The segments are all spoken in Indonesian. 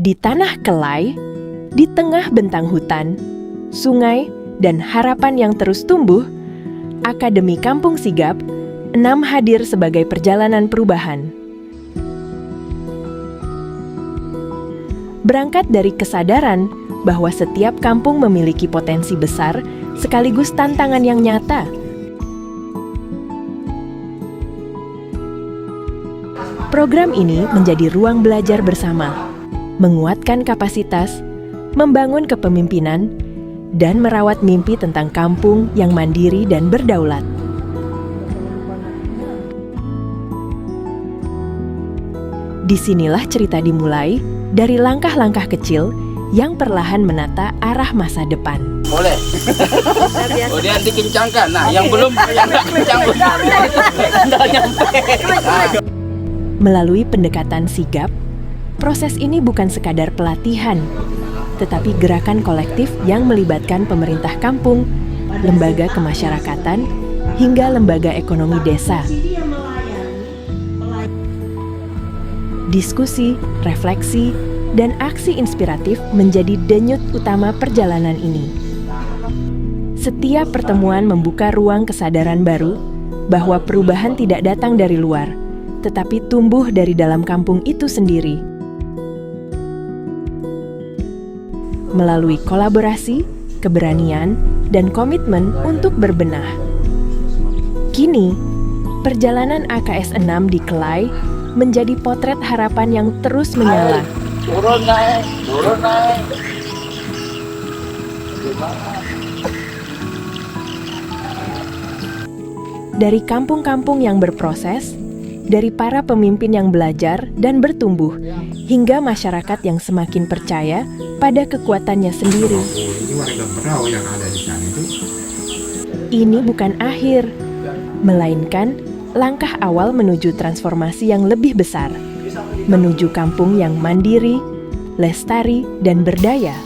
Di tanah Kelai, di tengah bentang hutan, sungai, dan harapan yang terus tumbuh, Akademi Kampung Sigap 6 hadir sebagai perjalanan perubahan. Berangkat dari kesadaran bahwa setiap kampung memiliki potensi besar sekaligus tantangan yang nyata. Program ini menjadi ruang belajar bersama, menguatkan kapasitas, membangun kepemimpinan, dan merawat mimpi tentang kampung yang mandiri dan berdaulat. Disinilah cerita dimulai dari langkah-langkah kecil yang perlahan menata arah masa depan. Boleh. Kemudian dikencangkan. Nah, yang belum yang nggak kencang udah nyampe. Melalui pendekatan sigap, proses ini bukan sekadar pelatihan, tetapi gerakan kolektif yang melibatkan pemerintah kampung, lembaga kemasyarakatan, hingga lembaga ekonomi desa. Diskusi, refleksi, dan aksi inspiratif menjadi denyut utama perjalanan ini. Setiap pertemuan membuka ruang kesadaran baru bahwa perubahan tidak datang dari luar, tetapi tumbuh dari dalam kampung itu sendiri. Melalui kolaborasi, keberanian, dan komitmen untuk berbenah. Kini, perjalanan AKS 6 di Kelai menjadi potret harapan yang terus menyala. Turun naik. Dari kampung-kampung yang berproses, dari para pemimpin yang belajar dan bertumbuh, hingga masyarakat yang semakin percaya pada kekuatannya sendiri. Ini warga Berau yang ada di sana itu. Ini bukan akhir, melainkan langkah awal menuju transformasi yang lebih besar, menuju kampung yang mandiri, lestari, dan berdaya,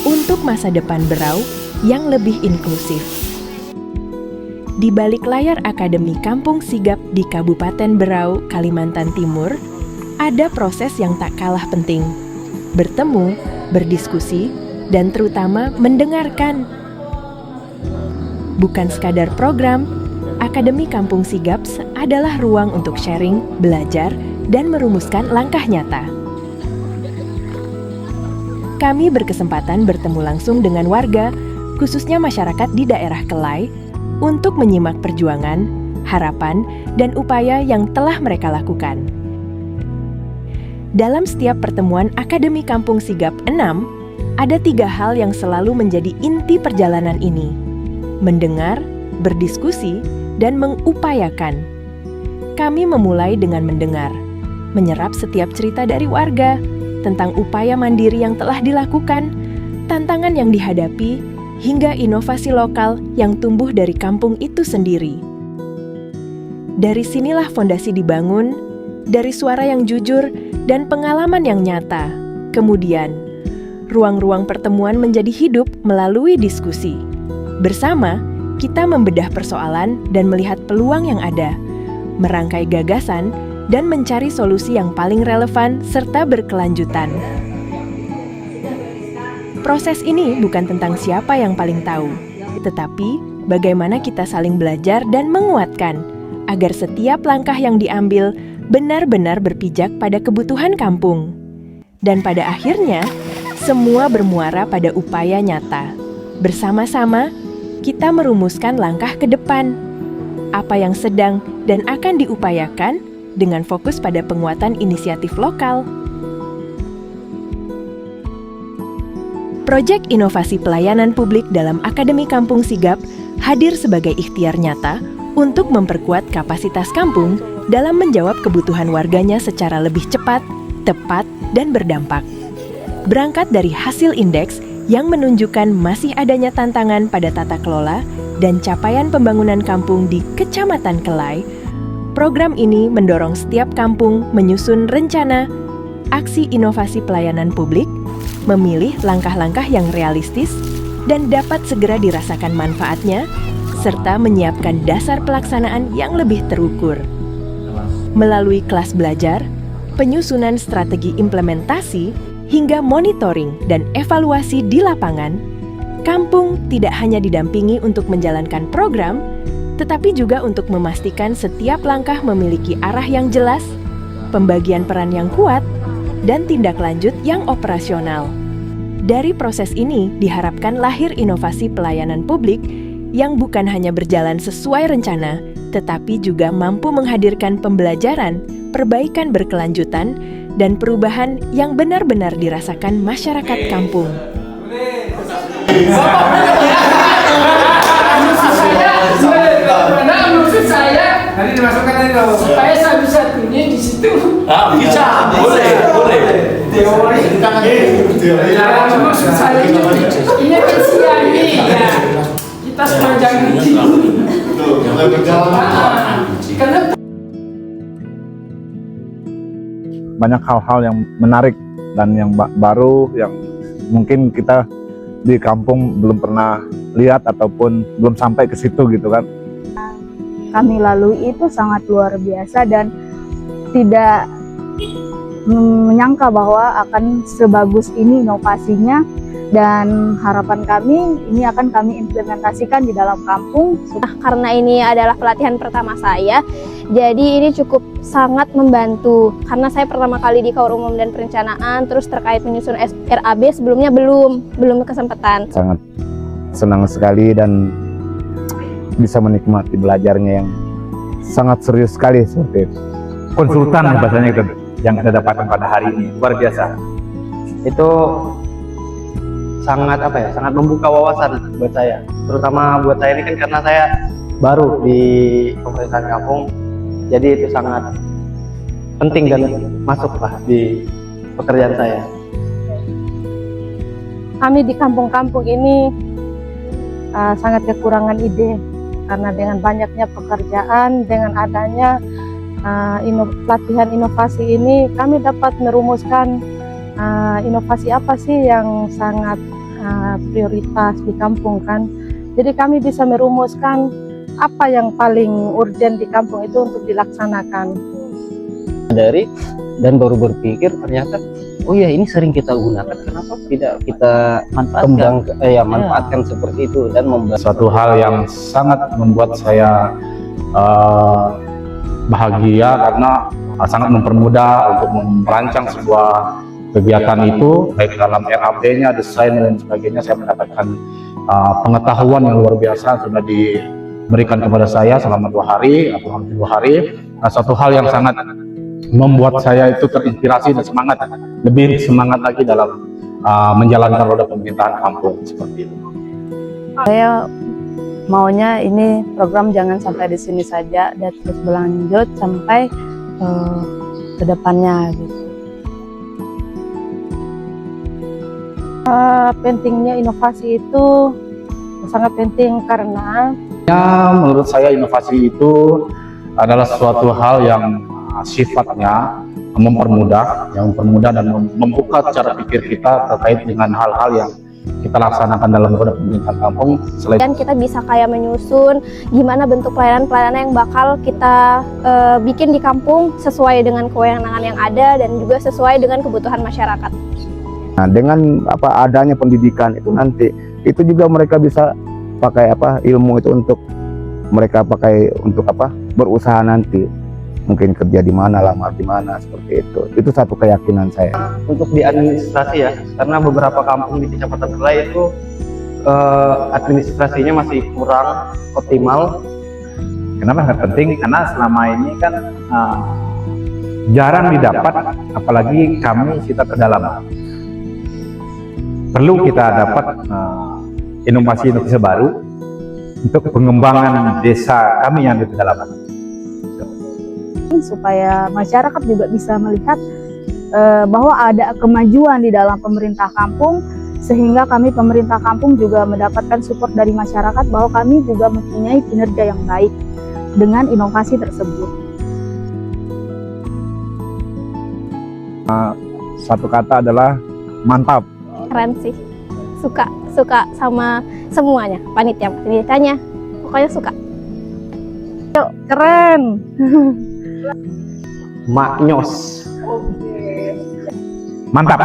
untuk masa depan Berau yang lebih inklusif. Di balik layar Akademi Kampung Sigap di Kabupaten Berau, Kalimantan Timur, ada proses yang tak kalah penting. Bertemu, berdiskusi, dan terutama mendengarkan. Bukan sekadar program, Akademi Kampung Sigap adalah ruang untuk sharing, belajar, dan merumuskan langkah nyata. Kami berkesempatan bertemu langsung dengan warga, khususnya masyarakat di daerah Kelai, untuk menyimak perjuangan, harapan, dan upaya yang telah mereka lakukan. Dalam setiap pertemuan Akademi Kampung Sigap 6, ada 3 hal yang selalu menjadi inti perjalanan ini: mendengar, berdiskusi, dan mengupayakan. Kami memulai dengan mendengar, menyerap setiap cerita dari warga tentang upaya mandiri yang telah dilakukan, tantangan yang dihadapi, hingga inovasi lokal yang tumbuh dari kampung itu sendiri. Dari sinilah fondasi dibangun, dari suara yang jujur dan pengalaman yang nyata. Kemudian, ruang-ruang pertemuan menjadi hidup melalui diskusi. Bersama, kita membedah persoalan dan melihat peluang yang ada, merangkai gagasan, dan mencari solusi yang paling relevan serta berkelanjutan. Proses ini bukan tentang siapa yang paling tahu, tetapi bagaimana kita saling belajar dan menguatkan, agar setiap langkah yang diambil benar-benar berpijak pada kebutuhan kampung. Dan pada akhirnya, semua bermuara pada upaya nyata. Bersama-sama, kita merumuskan langkah ke depan. Apa yang sedang dan akan diupayakan dengan fokus pada penguatan inisiatif lokal. Proyek Inovasi Pelayanan Publik dalam Akademi Kampung Sigap hadir sebagai ikhtiar nyata untuk memperkuat kapasitas kampung dalam menjawab kebutuhan warganya secara lebih cepat, tepat, dan berdampak. Berangkat dari hasil indeks yang menunjukkan masih adanya tantangan pada tata kelola dan capaian pembangunan kampung di Kecamatan Kelai, program ini mendorong setiap kampung menyusun rencana, aksi inovasi pelayanan publik, memilih langkah-langkah yang realistis dan dapat segera dirasakan manfaatnya, serta menyiapkan dasar pelaksanaan yang lebih terukur. Melalui kelas belajar, penyusunan strategi implementasi, hingga monitoring dan evaluasi di lapangan, kampung tidak hanya didampingi untuk menjalankan program, tetapi juga untuk memastikan setiap langkah memiliki arah yang jelas, pembagian peran yang kuat, dan tindak lanjut yang operasional. Dari proses ini diharapkan lahir inovasi pelayanan publik yang bukan hanya berjalan sesuai rencana, tetapi juga mampu menghadirkan pembelajaran, perbaikan berkelanjutan, dan perubahan yang benar-benar dirasakan masyarakat kampung. Maksud saya nanti dimasukkan tadi loh supaya saya bisa tunjuk di situ. Bisa, boleh. Teori. Maksud saya ini kan siang nih ya. Kita sepanjang ini. Karena banyak hal-hal yang menarik dan yang baru yang mungkin kita di kampung belum pernah lihat ataupun belum sampai ke situ gitu kan. Kami lalui itu sangat luar biasa dan tidak menyangka bahwa akan sebagus ini inovasinya, dan harapan kami ini akan kami implementasikan di dalam kampung. Karena ini adalah pelatihan pertama saya, jadi ini cukup sangat membantu karena saya pertama kali di Kaur Umum dan Perencanaan, terus terkait menyusun RAB sebelumnya belum kesempatan. Sangat senang sekali dan bisa menikmati belajarnya yang sangat serius sekali seperti itu. Konsultan bahasanya itu yang kita dapatkan pada hari ini luar biasa. Itu sangat sangat membuka wawasan buat saya, terutama buat saya ini kan karena saya baru di pemerintahan kampung, jadi itu sangat penting dan masuklah di pekerjaan saya. Kami di kampung-kampung ini sangat kekurangan ide, karena dengan banyaknya pekerjaan, dengan adanya pelatihan inovasi ini, kami dapat merumuskan inovasi apa sih yang sangat prioritas di kampung kan. Jadi kami bisa merumuskan apa yang paling urgent di kampung itu untuk dilaksanakan. Dan baru berpikir ternyata, oh ya ini sering kita gunakan, kenapa tidak kita manfaatkan seperti itu dan membuat Suatu hal yang sangat membuat saya bahagia karena sangat mempermudah untuk merancang sebuah kegiatan itu, baik dalam RAP-nya, desain dan sebagainya. Saya mendapatkan pengetahuan yang luar biasa sudah diberikan kepada saya selama 2 hari atau hampir 2 hari. Nah, suatu hal yang sangat membuat saya itu terinspirasi dan lebih semangat lagi dalam menjalankan roda pemerintahan kampung seperti itu. Saya maunya ini program jangan sampai di sini saja dan terus berlanjut sampai ke depannya gitu. Pentingnya inovasi itu sangat penting karena menurut saya inovasi itu adalah suatu hal yang sifatnya mempermudah dan membuka cara pikir kita terkait dengan hal-hal yang kita laksanakan dalam roda pemerintahan kampung. Dan kita bisa kayak menyusun gimana bentuk pelayanan-pelayanan yang bakal kita bikin di kampung sesuai dengan kewenangan yang ada dan juga sesuai dengan kebutuhan masyarakat. Nah, dengan adanya pendidikan itu nanti itu juga mereka bisa pakai ilmu itu untuk mereka pakai untuk berusaha nanti, mungkin kerja di mana, lamar di mana, seperti itu. Itu satu keyakinan saya. untuk di administrasi ya, karena beberapa kampung di Kecamatan Belai itu administrasinya masih kurang optimal. Kenapa sangat penting? Karena selama ini kan jarang didapat, apalagi kami kita pedalaman. Perlu kita dapat inovasi-inovasi baru untuk pengembangan desa kami yang di pedalaman. supaya masyarakat juga bisa melihat bahwa ada kemajuan di dalam pemerintah kampung, sehingga kami pemerintah kampung juga mendapatkan support dari masyarakat bahwa kami juga mempunyai kinerja yang baik dengan inovasi tersebut. Satu kata adalah mantap. Keren sih, suka sama semuanya, panitianya, pokoknya suka. Keren. Maknyos. Mantap.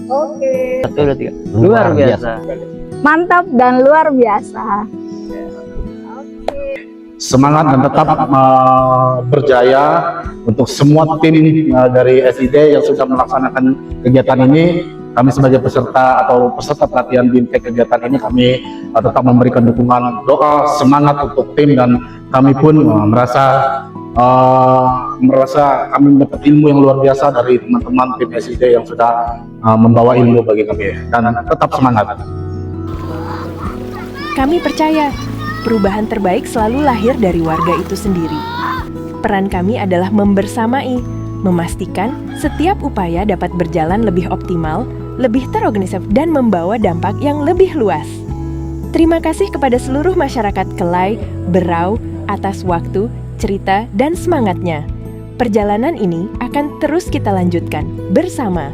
Oke. 1, 2, 3. Luar biasa. Mantap dan luar biasa. Semangat dan tetap berjaya untuk semua tim dari SID yang sudah melaksanakan kegiatan ini. Kami sebagai peserta atau peserta pelatihan BIMTEK kegiatan ini, kami tetap memberikan dukungan, doa, semangat untuk tim, dan kami pun merasa kami mendapat ilmu yang luar biasa dari teman-teman tim SID yang sudah membawa ilmu bagi kami, dan tetap semangat. Kami percaya perubahan terbaik selalu lahir dari warga itu sendiri. Peran kami adalah membersamai, memastikan setiap upaya dapat berjalan lebih optimal, lebih terorganisir, dan membawa dampak yang lebih luas. Terima kasih kepada seluruh masyarakat Kelai, Berau atas waktu, cerita, dan semangatnya. Perjalanan ini akan terus kita lanjutkan bersama.